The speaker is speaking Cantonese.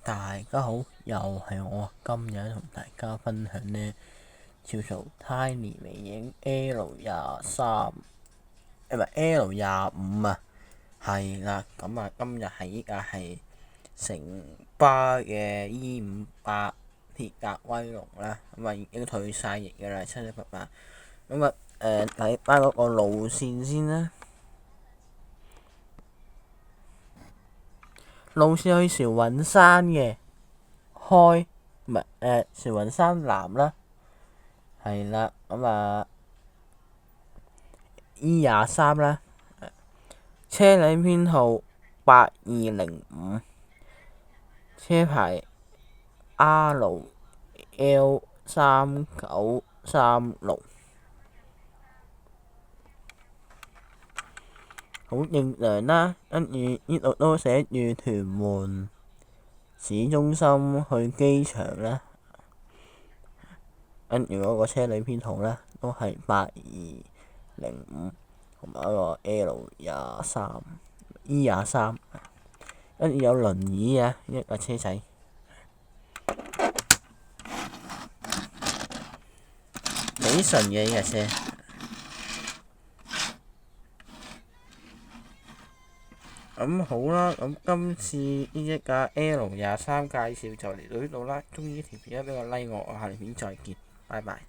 大家好，又係我今日同大家分享呢叫做 Tiny 微影 L23，唔係 L25啊，係啦，咁啊今日係依家係城巴嘅 E58鐵甲威龍啦，咁啊已經退晒役㗎啦，7788，咁啊睇翻嗰個路線先啦。路線去韶韻山嘅，開唔係韶韻山南啦，係啦，咁啊 E23啦，車輛編號8205，車牌 RL3936。好正常啦，跟住呢度都寫住屯門市中心去機場啦，跟住嗰個車輛編號咧都係8205，同埋一個 L23E23，跟住有輪椅啊，一架車仔，幾順嘅呢架車。咁好啦，咁今次呢一架 L23介紹就嚟到呢度啦。中意呢條片咧，俾個 like我，下條片再見，拜拜。